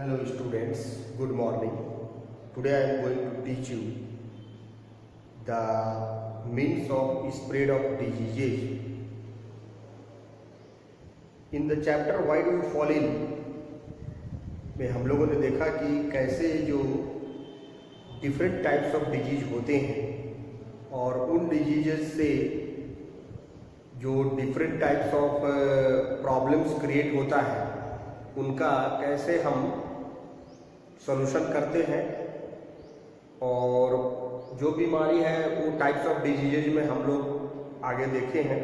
Hello students, good morning. Today I am going to teach you the means of spread of diseases. In the chapter Why do you fall in में हम लोगों ने देखा कि कैसे जो different types of disease होते हैं और उन डिजीजेस से जो different types of problems create होता है उनका कैसे हम सॉल्यूशन करते हैं। और जो बीमारी है वो टाइप्स ऑफ डिजीजेज में हम लोग आगे देखे हैं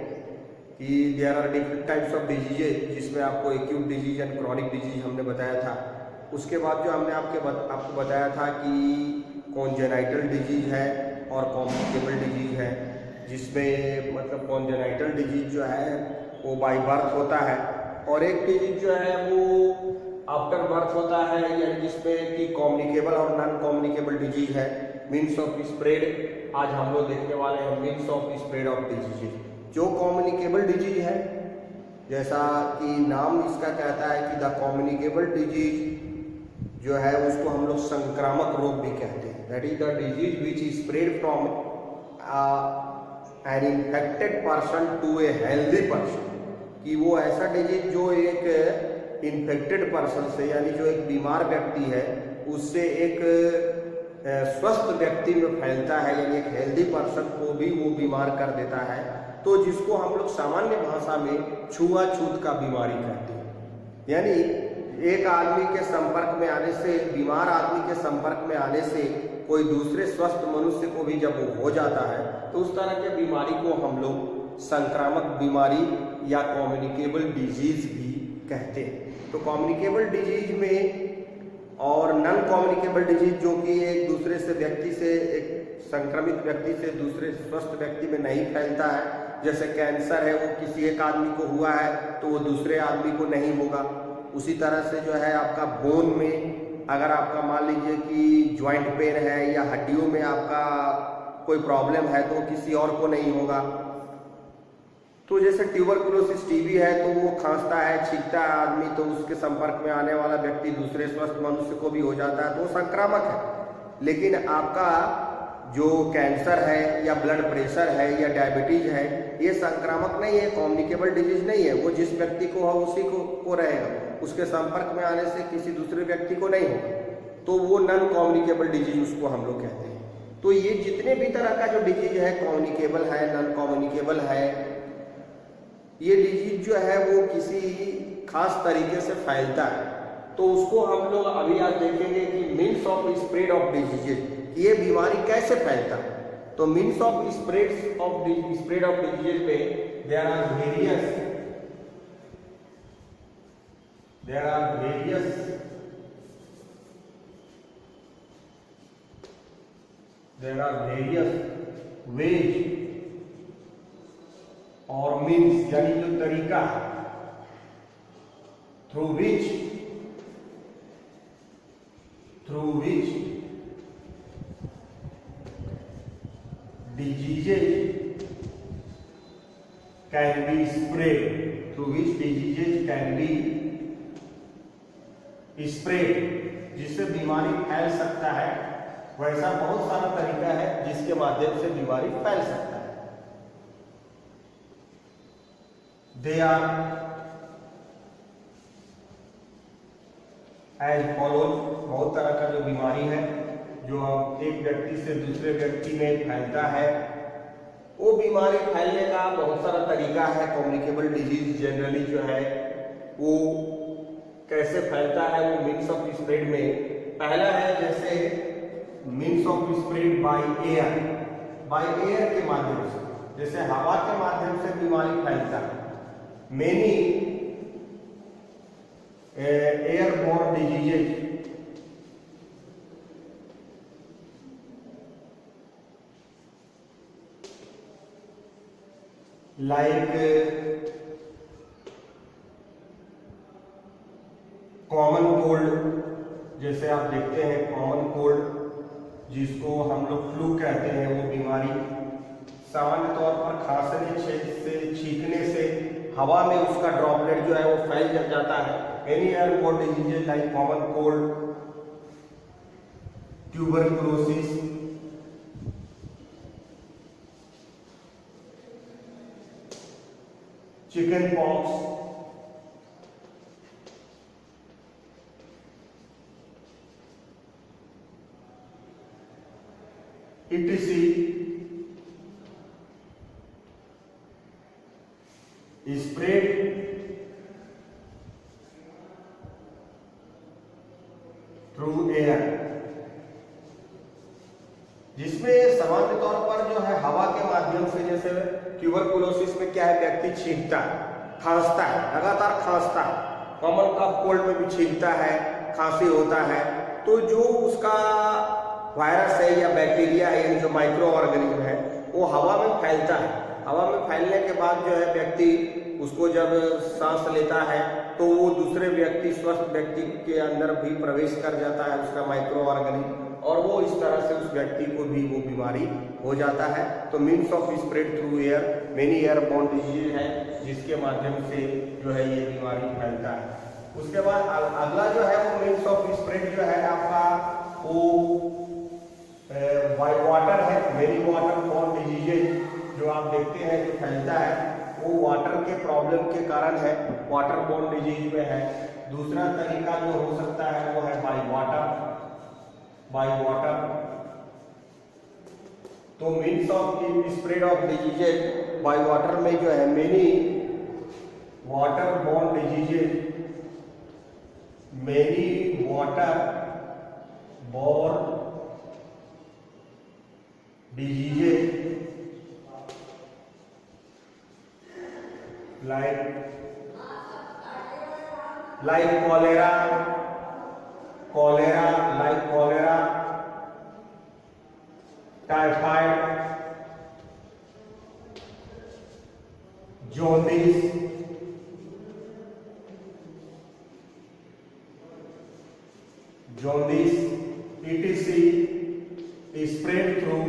कि there are different types of diseases, जिसमें आपको acute disease and chronic disease हमने बताया था। उसके बाद जो हमने आपको बताया था कि कॉन्जेनाइटल डिजीज है और कॉम्प्लिकेबल डिजीज है, जिसमें मतलब कॉन्जेनाइटल डिजीज जो है वो बाय बर्थ होता है और एक डिजीज जो है वो आफ्टर बर्थ होता है, यानी जिसमें कि कम्युनिकेबल और नॉन कम्युनिकेबल डिजीज है। मीन्स ऑफ स्प्रेड आज हम लोग देखने वाले हैं, means of spread of disease. जो कम्युनिकेबल डिजीज है, जैसा कि नाम इसका कहता है कि द कम्युनिकेबल डिजीज जो है उसको हम लोग संक्रामक रोग भी कहते हैं। That is the disease which spread from an infected person to a healthy person, कि वो ऐसा डिजीज जो एक इन्फेक्टेड पर्सन से, यानी जो एक बीमार व्यक्ति है उससे एक स्वस्थ व्यक्ति में फैलता है, यानी एक हेल्दी पर्सन को भी वो बीमार कर देता है। तो जिसको हम लोग सामान्य भाषा में छुआछूत का बीमारी कहते हैं। यानी एक आदमी के संपर्क में आने से, बीमार आदमी के संपर्क में आने से कोई दूसरे स्वस्थ मनुष्य को भी जब वो हो जाता है तो उस तरह के बीमारी को हम लोग संक्रामक बीमारी या कम्युनिकेबल डिजीज भी कहते हैं। तो कम्युनिकेबल डिजीज में और नॉन कम्युनिकेबल डिजीज जो कि एक दूसरे से व्यक्ति से, एक संक्रमित व्यक्ति से दूसरे स्वस्थ व्यक्ति में नहीं फैलता है। जैसे कैंसर है, वो किसी एक आदमी को हुआ है तो वो दूसरे आदमी को नहीं होगा। उसी तरह से जो है आपका बोन में अगर आपका मान लीजिए कि ज्वाइंट पेन है या हड्डियों में आपका कोई प्रॉब्लम है तो किसी और को नहीं होगा। तो जैसे ट्यूबरकुलोसिस टीबी है तो वो खांसता है, छींकता है आदमी, तो उसके संपर्क में आने वाला व्यक्ति दूसरे स्वस्थ मनुष्य को भी हो जाता है, तो वो संक्रामक है। लेकिन आपका जो कैंसर है या ब्लड प्रेशर है या डायबिटीज है, ये संक्रामक नहीं है, कम्युनिकेबल डिजीज नहीं है। वो जिस व्यक्ति को हो उसी को रहेगा, उसके संपर्क में आने से किसी दूसरे व्यक्ति को नहीं होगा, तो वो नॉन कम्युनिकेबल डिजीज उसको हम लोग कहते हैं। तो ये जितने भी तरह का जो डिजीज है, कम्युनिकेबल है, नॉन कम्युनिकेबल है, ये डिजीज जो है वो किसी खास तरीके से फैलता है। तो उसको हम लोग अभी आज देखेंगे कि means of spread of diseases, ये बीमारी कैसे फैलता है। तो means of spread of diseases में देयर आर वेरियस वेज और मीन्स, यानी जो तरीका है through which diseases can be spread, जिससे बीमारी फैल सकता है। वैसा बहुत सारा तरीका है जिसके माध्यम से बीमारी फैल सकता है। दे आर एज फॉलोज, बहुत तरह का जो बीमारी है जो एक व्यक्ति से दूसरे व्यक्ति में फैलता है, वो बीमारी फैलने का बहुत सारा तरीका है। कम्युनिकेबल डिजीज जनरली जो है वो कैसे फैलता है, वो मीन्स ऑफ स्प्रेड में पहला है, जैसे means of spread by air के माध्यम से, जैसे हवा के माध्यम से बीमारी फैलता है। Many airborne diseases like common cold, जैसे आप देखते हैं कॉमन कोल्ड जिसको हम लोग फ्लू कहते हैं, वो बीमारी सामान्य तौर पर खांसने से, छींकने से हवा में उसका ड्रॉपलेट जो है वो फैल जाता है, any airborne diseases like common cold, tuberculosis, chicken pox, etc. spread through air, जिसमें सामान्य तौर पर जो है हवा के माध्यम से, जैसे ट्यूबरकुलोसिस में क्या है, व्यक्ति छींकता है, खांसता है, लगातार खांसता है, कॉमन कफ कोल्ड में भी छींकता है, खांसी होता है, तो जो उसका वायरस है या बैक्टीरिया है, यानी जो माइक्रो ऑर्गेनिज्म है, वो हवा में फैलता है। हवा में फैलने के बाद जो है व्यक्ति उसको जब सांस लेता है तो वो दूसरे व्यक्ति, स्वस्थ व्यक्ति के अंदर भी प्रवेश कर जाता है उसका माइक्रो ऑर्गेनिज्म, और वो इस तरह से उस व्यक्ति को भी वो बीमारी हो जाता है। तो means of spread through air, many airborne disease है जिसके माध्यम से जो है ये बीमारी फैलता है। उसके बाद अगला जो है वो मीन्स ऑफ स्प्रेड जो है आपका वो वाटर है, मेनी वाटर बॉर्न डिजीजेज जो आप देखते हैं जो फैलता है वो वाटर के प्रॉब्लम के कारण है, वाटर बॉर्न डिजीज में है। दूसरा तरीका जो हो सकता है वो है बाय वाटर। तो means of spread of diseases by water में जो है many water borne diseases, many water borne diseases like cholera, typhoid, jaundice, etc. is spread through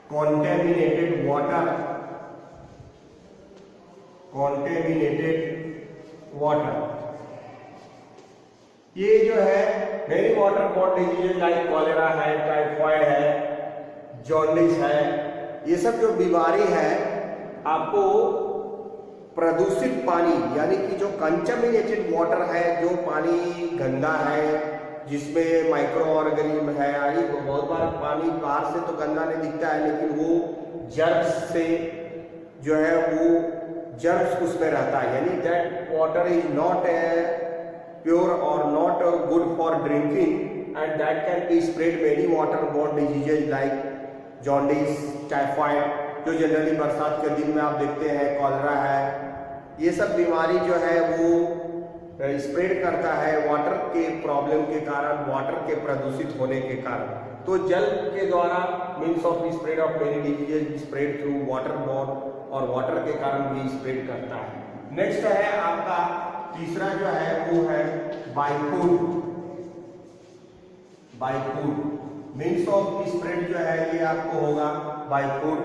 contaminated water। ये जो है many water borne disease like cholera है, typhoid है, jaundice है, ये सब जो बीमारी है आपको प्रदूषित पानी, यानी कि जो कंटामिनेटेड वाटर है, जो पानी गंदा है जिसमें माइक्रो ऑर्गेनिज्म है, यानी बहुत बार पानी बाहर से तो गंदा नहीं दिखता है लेकिन वो जर्म्स से जो है वो जर्म्स उसमें रहता है, यानी that water is not pure और not good for drinking and that can be spread many water borne diseases like jaundice, typhoid, जो जनरली बरसात के दिन में आप देखते हैं, कॉलरा है, ये सब बीमारी जो है वो स्प्रेड करता है वाटर के प्रॉब्लम के कारण, वाटर के प्रदूषित होने के कारण। तो जल के द्वारा means of spread of many diseases spread through water borne, और वाटर के कारण भी स्प्रेड करता है। नेक्स्ट है आपका तीसरा जो है वो है by food. Means of spread जो है ये आपको होगा बाय फूड,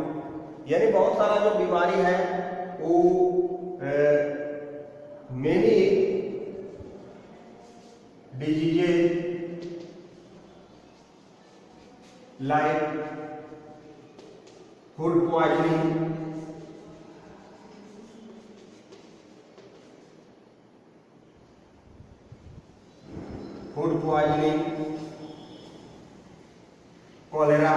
यानी बहुत सारा जो बीमारी है वो many diseases like food poisoning, cholera,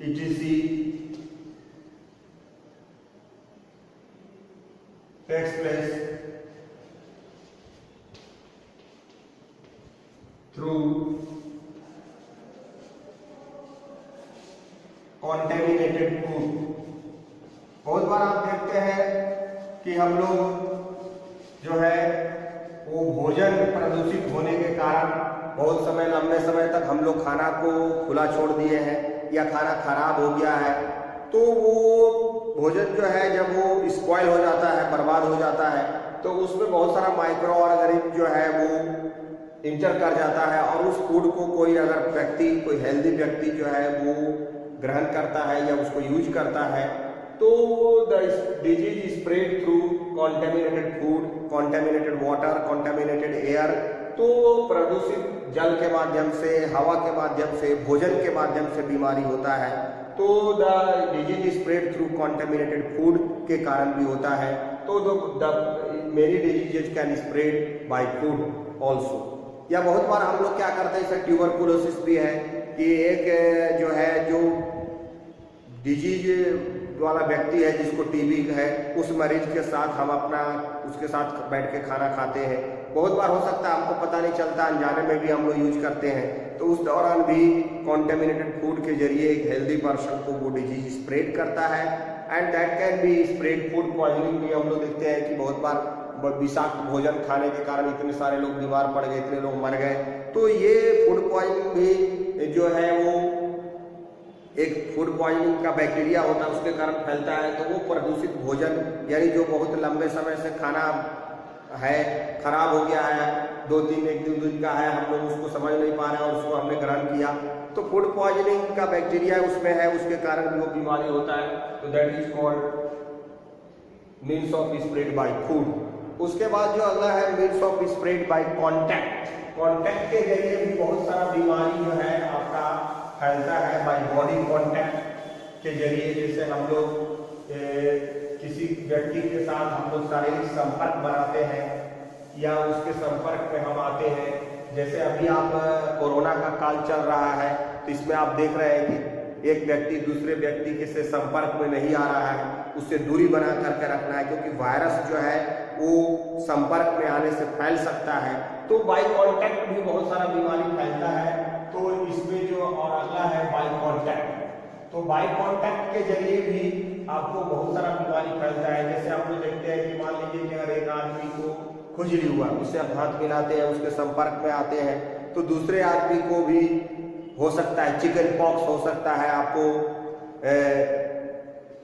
etc. takes place through contaminated food। बहुत बार आप देखते हैं कि हम लोग जो है वो भोजन प्रदूषित होने के कारण बहुत समय, लंबे समय तक हम लोग खाना को खुला छोड़ दिए हैं या खाना खराब हो गया है, तो वो भोजन जो है जब वो स्पॉइल हो जाता है, बर्बाद हो जाता है, तो उसमें बहुत सारा माइक्रो ऑर्गेनिज्म जो है वो इंटर कर जाता है और उस फूड को कोई अगर व्यक्ति, कोई हेल्दी व्यक्ति जो है वो ग्रहण करता है या उसको यूज करता है, तो the disease spread through contaminated food, contaminated water, contaminated air. तो प्रदूषित जल के माध्यम से, हवा के माध्यम से, भोजन के माध्यम से बीमारी होता है। तो the disease spread through contaminated food के कारण भी होता है। तो many diseases can spread by food also. या बहुत बार हम लोग क्या करते हैं, इससे ट्यूबरकुलोसिस भी है कि एक जो है जो डिजीज वाला व्यक्ति है जिसको टीबी है, उस मरीज के साथ हम अपना उसके साथ बैठ के खाना खाते हैं। बहुत बार हो सकता है हमको पता नहीं चलता, अनजाने में भी हम लोग यूज करते हैं। तो उस दौरान भी कॉन्टेमिनेटेड फूड के जरिए एक हेल्दी पर्सन को वो डिजीज स्प्रेड करता है and that can be spread. Food poisoning भी हम लोग देखते हैं कि बहुत बार विषाक्त भोजन खाने के कारण इतने सारे लोग बीमार पड़ गए, इतने लोग मर गए। तो ये फूड पॉइजनिंग भी जो है वो एक फूड पॉइजनिंग का बैक्टीरिया होता है, उसके कारण फैलता है। तो वो प्रदूषित भोजन, यानी जो बहुत लंबे समय से खाना है खराब हो गया है, 2-3 एक दिन का है, हम लोग उसको समझ नहीं पा रहे हैं और उसको हमने ग्रहण किया, तो फूड पॉइजनिंग का बैक्टीरिया उसमें है, उसके कारण भी वो बीमारी होता है। तो that is called means of spread by food. उसके बाद जो अगला है means of spread by contact. Contact के जरिए भी बहुत सारा बीमारी जो है आपका फैलता है बाय बॉडी कांटेक्ट के जरिए। जैसे हम लोग किसी व्यक्ति के साथ हम लोग शारीरिक संपर्क बनाते हैं या उसके संपर्क में हम आते हैं। जैसे अभी आप कोरोना का काल चल रहा है, तो इसमें आप देख रहे हैं कि एक व्यक्ति दूसरे व्यक्ति के से संपर्क में नहीं आ रहा है, उससे दूरी बना करके रखना है, क्योंकि वायरस जो है वो संपर्क में आने से फैल सकता है। तो बाय कांटेक्ट भी बहुत सारा बीमारी फैलता है। तो इसमें जो और अगला है बाय कांटेक्ट। तो बाय कांटेक्ट के जरिए भी आपको बहुत सारा बीमारी फैलता है। जैसे आप लोग देखते हैं कि मान लीजिए कि अगर एक आदमी को खुजली हुआ, उससे आप हाथ मिलाते हैं, उसके संपर्क में आते हैं, तो दूसरे आदमी को भी हो सकता है चिकन पॉक्स हो सकता है।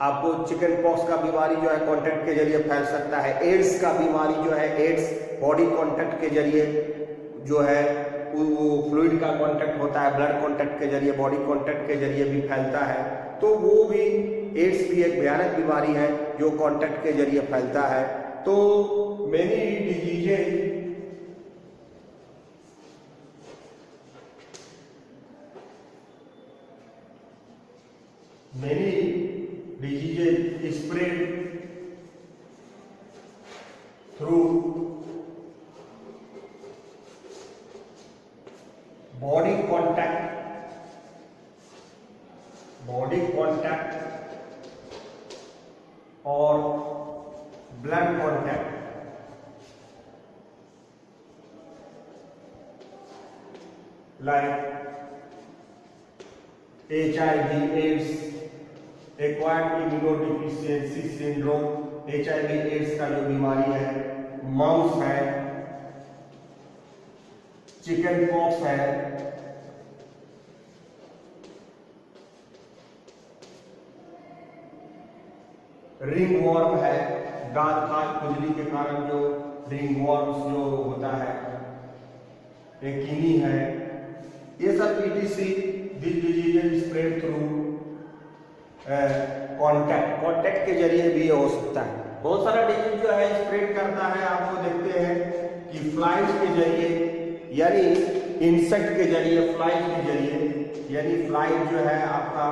आपको चिकन पॉक्स का बीमारी जो है कांटेक्ट के जरिए फैल सकता है। एड्स का बीमारी जो है, एड्स बॉडी कांटेक्ट के जरिए जो है वो फ्लूइड का कांटेक्ट होता है, ब्लड कांटेक्ट के जरिए, बॉडी कांटेक्ट के जरिए भी फैलता है। तो वो भी एड्स भी एक भयानक बीमारी है जो कांटेक्ट के जरिए फैलता है। तो many diseases spread through body contact or blood contact। like HIV AIDS, acquired immunodeficiency syndrome, HIV AIDS का जो बीमारी है, मम्स है, चिकन पॉक्स है, रिंग वॉर्म है, दांत खाज खुजली के कारण जो रिंग वॉर्म्स जो होता है, एकीनी है, ये सब ETC this disease spread through contact के जरिए भी हो सकता है। बहुत सारा डिजीज जो है स्प्रेड करता है। आपको देखते हैं कि फ्लाइज के जरिए, यानी इंसेक्ट के जरिए, फ्लाइज के जरिए, यानी फ्लाइज जो है आपका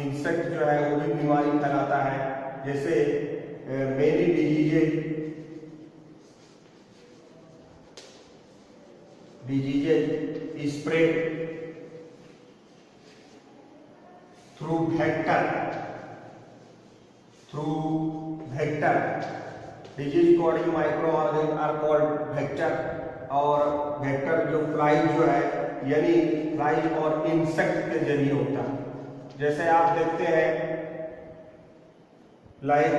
इंसेक्ट जो है वो भी बीमारी फैलाता है। जैसे many diseases spread through vector disease causing microorganisms are called vector। और वेक्टर जो फ्लाइज जो है, यानी फ्लाइज और इंसेक्ट के जरिए होता है। जैसे आप देखते हैं लाइक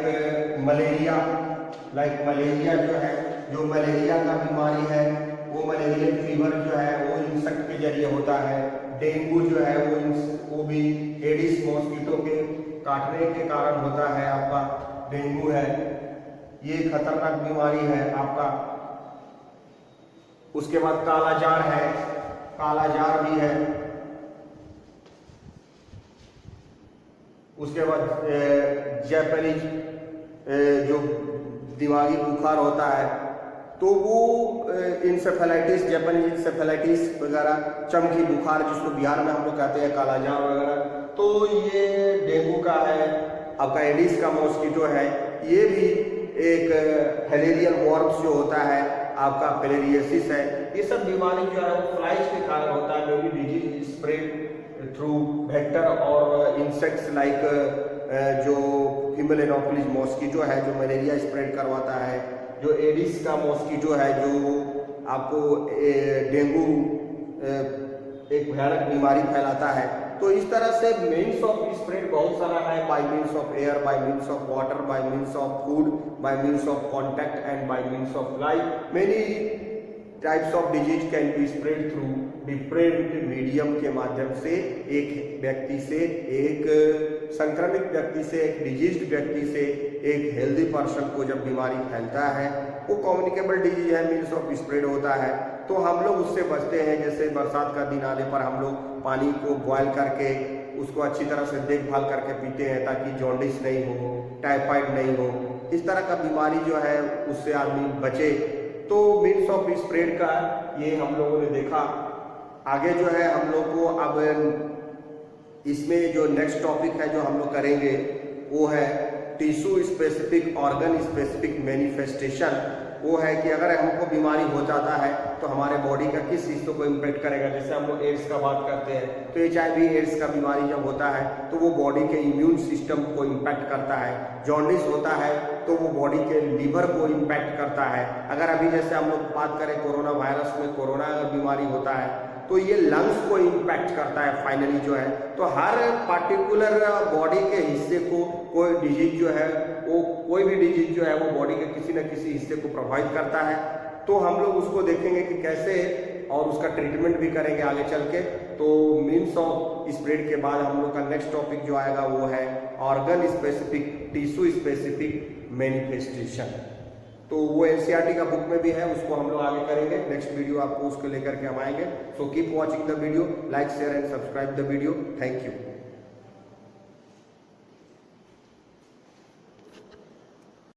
मलेरिया जो है, जो मलेरिया का बीमारी है, वो मलेरियन फीवर जो है वो इंसेक्ट के जरिए होता है। डेंगू जो है वो भी एडिस मॉस्किटो के काटने के कारण होता है। आपका डेंगू है, ये खतरनाक बीमारी है आपका। उसके बाद काला जार है, काला जार भी है। उसके बाद जापानीज जो दिमागी बुखार होता है, तो वो इंसेफेलाइटिस, जापानीज इंसेफेलाइटिस वगैरह, चमकी बुखार जिसको बिहार में हम लोग कहते हैं काला जार वगैरह, तो ये डेंगू का है। आपका एडिस का मॉस्किटो है, ये भी एक फिलेरियल वॉर्म्स जो होता है, आपका फिलेरियोसिस है। ये सब बीमारी जो है वो फ्लाइज के कारण होता है। May be disease spread through vector और इंसेक्ट्स लाइक जो फीमेल एनोफिलिस मॉस्किटो है जो मलेरिया स्प्रेड करवाता है, जो एडिस का मॉस्किटो है जो आपको डेंगू एक भयानक बीमारी फैलाता है। तो इस तरह से मीन्स ऑफ स्प्रेड बहुत सारा है, bye means of air, bye means of water, bye means of food, bye means of contact and bye means of life. Many types of disease can be spread through different medium के माध्यम से, एक व्यक्ति से, एक संक्रमित व्यक्ति से, एक डिजीज्ड व्यक्ति से एक हेल्दी पर्सन को जब बीमारी फैलता है, वो कम्युनिकेबल डिजीज है, मीन्स ऑफ स्प्रेड होता है, तो हम लोग उससे बचते हैं। जैसे बरसात का दिन आने पर हम लोग पानी को बॉयल करके उसको अच्छी तरह से देखभाल करके पीते हैं ताकि जॉन्डिस नहीं हो, टाइफाइड नहीं हो, इस तरह का बीमारी जो है उससे आदमी बचे। तो मीन्स ऑफ स्प्रेड का ये हम लोगों ने देखा। आगे जो है हम लोग को अब इसमें जो नेक्स्ट टॉपिक है जो हम लोग करेंगे वो है tissue specific organ specific manifestation. वो है कि अगर हमको बीमारी हो जाता है तो हमारे बॉडी का किस हिस्सों को इम्पैक्ट करेगा। जैसे हम लोग एड्स का बात करते हैं तो HIV एड्स का बीमारी जब होता है तो वो बॉडी के इम्यून सिस्टम को इम्पैक्ट करता है। जॉन्डिस होता है तो वो बॉडी के लीवर को इम्पैक्ट करता है। अगर अभी जैसे हम लोग बात करें कोरोना वायरस में, कोरोना अगर बीमारी होता है तो ये लंग्स को इम्पैक्ट करता है फाइनली जो है। तो हर पार्टिकुलर बॉडी के हिस्से को कोई डिजीज जो है वो, कोई भी डिजीज जो है वो बॉडी के किसी न किसी हिस्से को प्रभावित करता है। तो हम लोग उसको देखेंगे कि कैसे, और उसका ट्रीटमेंट भी करेंगे आगे चल के। तो मीन्स ऑफ स्प्रेड के बाद हम लोग का नेक्स्ट टॉपिक जो आएगा वो है organ specific tissue specific manifestation. तो वो NCERT का बुक में भी है, उसको हम लोग आगे करेंगे। नेक्स्ट वीडियो आपको उसको लेकर के हम आएंगे। So keep watching the video, like share and subscribe the video. Thank you.